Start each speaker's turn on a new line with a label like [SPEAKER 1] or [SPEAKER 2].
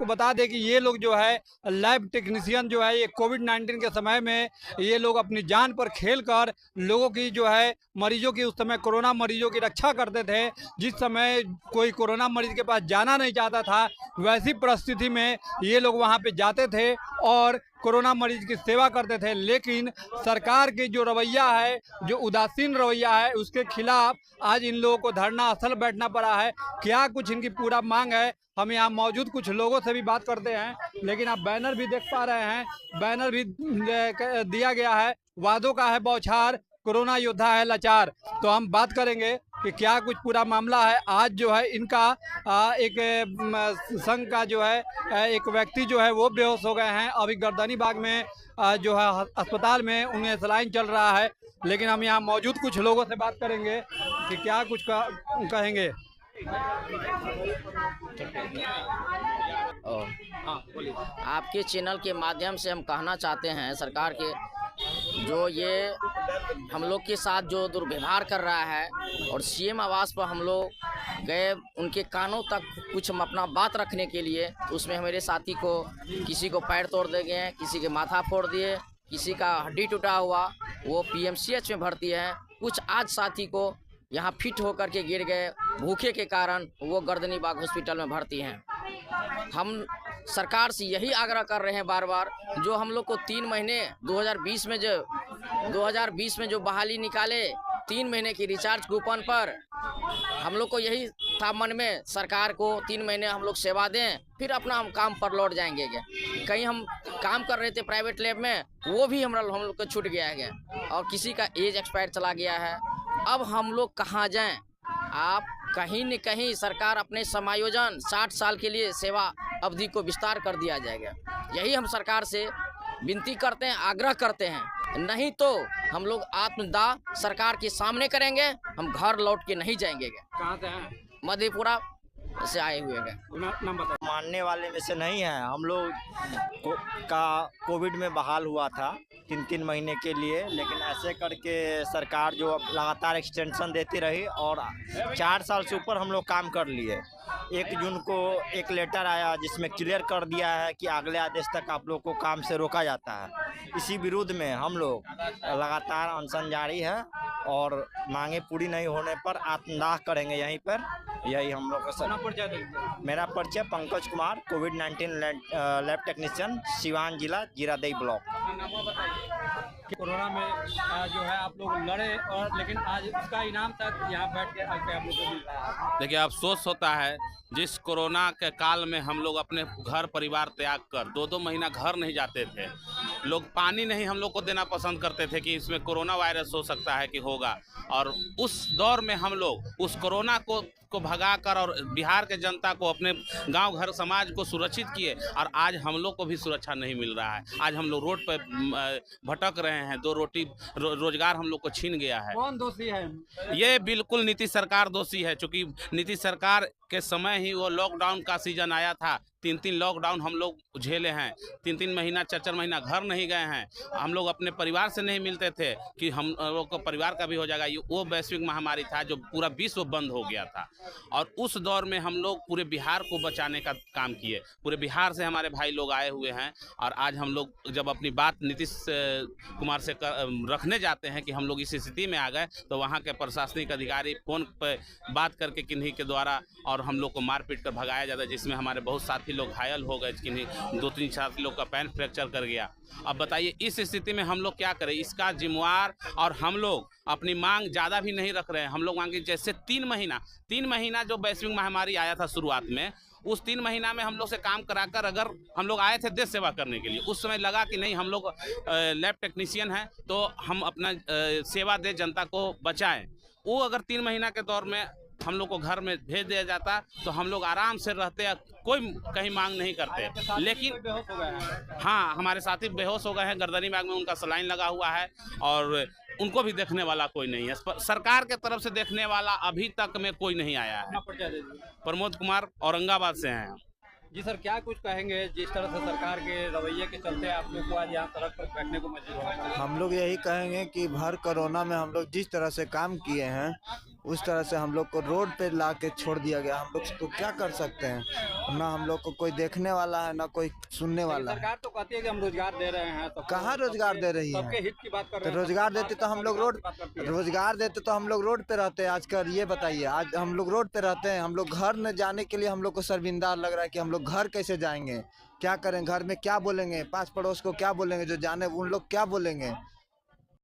[SPEAKER 1] आपको बता दें कि ये लोग जो है लैब टेक्नीशियन जो है, ये कोविड-19 के समय में ये लोग अपनी जान पर खेल कर लोगों की जो है मरीजों की, उस समय कोरोना मरीजों की रक्षा करते थे। जिस समय कोई कोरोना मरीज के पास जाना नहीं चाहता था, वैसी परिस्थिति में ये लोग वहाँ पे जाते थे और कोरोना मरीज की सेवा करते थे। लेकिन सरकार की जो रवैया है, जो उदासीन रवैया है, उसके खिलाफ आज इन लोगों को धरना स्थल बैठना पड़ा है। क्या कुछ इनकी पूरा मांग है, हम यहाँ मौजूद कुछ लोगों से भी बात करते हैं। लेकिन आप बैनर भी देख पा रहे हैं, बैनर भी दिया गया है, वादों का है बौछार, कोरोना योद्धा है लाचार। तो हम बात करेंगे कि क्या कुछ पूरा मामला है। आज जो है इनका एक संघ का जो है एक व्यक्ति जो है वो बेहोश हो गए हैं। अभी गर्दनी बाग में जो है अस्पताल में उन्हें सलाइन चल रहा है। लेकिन हम यहाँ मौजूद कुछ लोगों से बात करेंगे कि क्या कुछ कहेंगे।
[SPEAKER 2] आपके चैनल के माध्यम से हम कहना चाहते हैं सरकार के, जो ये हम लोग के साथ जो दुर्व्यवहार कर रहा है, और सीएम आवास पर हम लोग गए उनके कानों तक कुछ हम अपना बात रखने के लिए, उसमें हमारे साथी को किसी को पैर तोड़ दे गए, किसी के माथा फोड़ दिए, किसी का हड्डी टूटा हुआ वो पीएमसीएच में भर्ती है। कुछ आज साथी को यहाँ फिट होकर के गिर गए भूखे के कारण, वो गर्दनी बाग हॉस्पिटल में भर्ती हैं। हम सरकार से यही आग्रह कर रहे हैं बार बार, जो हम लोग को 3 महीने 2020 में जो बहाली निकाले 3 महीने की रिचार्ज कूपन पर, हम लोग को यही था मन में, सरकार को 3 महीने हम लोग सेवा दें, फिर अपना हम काम पर लौट जाएंगे। कहीं हम काम कर रहे थे प्राइवेट लैब में, वो भी हम लोग को छूट गया है, और किसी का एज एक्सपायर चला गया है। अब हम लोग कहाँ जाएं? आप कहीं न कहीं सरकार अपने समायोजन 60 साल के लिए सेवा अवधि को विस्तार कर दिया जाएगा। यही हम सरकार से विनती करते हैं, आग्रह करते हैं। नहीं तो हम लोग आत्मदाह सरकार के सामने करेंगे, हम घर लौट के नहीं जाएंगे।
[SPEAKER 1] कहाँ से हैं?
[SPEAKER 2] मधेपुरा से आए हुए हैं।
[SPEAKER 1] नाम बताइए।
[SPEAKER 3] मानने वाले में से नहीं है। हम लोग का कोविड में बहाल हुआ था 3-3 महीने के लिए, लेकिन ऐसे करके सरकार जो लगातार एक्सटेंशन देती रही, और 4 साल से ऊपर हम लोग काम कर लिए। 1 जून को एक लेटर आया जिसमें क्लियर कर दिया है कि अगले आदेश तक आप लोग को काम से रोका जाता है। इसी विरुद्ध में हम लोग लगातार अनशन जारी है, और मांगे पूरी नहीं होने पर आत्मदाह करेंगे यहीं पर। यही हम लोग का मेरा परिचय पंकज कुमार, कोविड-19 लैब टेक्नीशियन, सिवान जिला, जीरादेई ब्लॉक।
[SPEAKER 1] कोरोना में जो है आप लोग लड़े, और लेकिन आज उसका इनाम तक यहाँ बैठ के आप लोग को मिल रहा है।
[SPEAKER 4] देखिए, अफसोस होता है जिस कोरोना के काल में हम लोग अपने घर परिवार त्याग कर 2-2 महीना घर नहीं जाते थे। लोग पानी नहीं हम लोग को देना पसंद करते थे कि इसमें कोरोना वायरस हो सकता है कि होगा, और उस दौर में हम लोग उस कोरोना को भगाकर और बिहार के जनता को, अपने गांव घर समाज को सुरक्षित किए, और आज हम लोग को भी सुरक्षा नहीं मिल रहा है। आज हम लोग रोड पर भटक रहे हैं, 2 रोटी रोजगार हम लोग को छीन गया है।
[SPEAKER 1] कौन दोषी है?
[SPEAKER 4] ये बिल्कुल नीतीश सरकार दोषी है, क्योंकि नीतीश सरकार के समय ही वो लॉकडाउन का सीजन आया था। 3-3 लॉकडाउन हम लोग झेले हैं, 3-3 महीना 4-4 महीना घर नहीं गए हैं। हम लोग अपने परिवार से नहीं मिलते थे कि हम लोग को परिवार का भी हो जाएगा। वो वैश्विक महामारी था जो पूरा विश्व बंद हो गया था, और उस दौर में हम लोग पूरे बिहार को बचाने का काम किए। पूरे बिहार से हमारे भाई लोग आए हुए हैं, और आज हम लोग जब अपनी बात नीतीश कुमार से रखने जाते हैं कि हम लोग इस स्थिति में आ गए, तो वहाँ के प्रशासनिक अधिकारी फ़ोन पर बात करके किन्हीं के द्वारा और हम लोग को मार पीट कर भगाया जाता है, जिसमें हमारे बहुत साथी लोग घायल हो गए, किन्हीं 2-3 साथी लोग का पैर फ्रैक्चर कर गया। अब बताइए इस स्थिति में हम लोग क्या करें? इसका जिम्मेवार, और हम लोग अपनी मांग ज़्यादा भी नहीं रख रहे हैं। हम लोग मांगे जैसे 3 महीना जो वैश्विक महामारी आया था शुरुआत में, उस 3 महीना में हम लोग से काम कराकर, अगर हम लोग आए थे देश सेवा करने के लिए, उस समय लगा कि नहीं हम लोग लैब टेक्नीशियन हैं तो हम अपना सेवा दे, जनता को बचाएं। वो अगर 3 महीना के दौर में हम लोग को घर में भेज दिया जाता तो हम लोग आराम से रहते, कोई कहीं मांग नहीं करते। लेकिन हाँ, हमारे साथी बेहोश हो गए हैं, गर्दनी बाग में उनका सलाइन लगा हुआ है, और उनको भी देखने वाला कोई नहीं है। सरकार के तरफ से देखने वाला अभी तक में कोई नहीं आया है। प्रमोद कुमार, औरंगाबाद से हैं।
[SPEAKER 1] जी सर, क्या कुछ कहेंगे? जिस तरह से सरकार के रवैये के चलते आप लोग को आज यहाँ सड़क पर बैठने को मजबूर हो?
[SPEAKER 5] हम लोग यही कहेंगे कि भर कोरोना में हम लोग जिस तरह से काम किए हैं उस तरह से हम लोग को रोड पे ला के छोड़ दिया गया। हम लोग तो क्या कर सकते हैं, ना हम लोग को कोई देखने वाला है ना कोई सुनने वाला है।
[SPEAKER 1] सरकार तो कहती है कि हम रोजगार दे रहे हैं, सबको,
[SPEAKER 5] कहाँ रोजगार दे रही है?
[SPEAKER 1] सबके हित की बात कर
[SPEAKER 5] तो
[SPEAKER 1] रहे हैं।
[SPEAKER 5] रोजगार देते तो हम लोग रोजगार देते तो हम लोग रोड पे रहते हैं। आजकल ये बताइए, आज हम लोग रोड पे रहते हैं, हम लोग घर न जाने के लिए हम लोग को शर्मिंदा लग रहा है कि हम लोग घर कैसे जाएंगे, क्या करें, घर में क्या बोलेंगे, पास पड़ोस को क्या बोलेंगे, जो जाने उन लोग क्या बोलेंगे।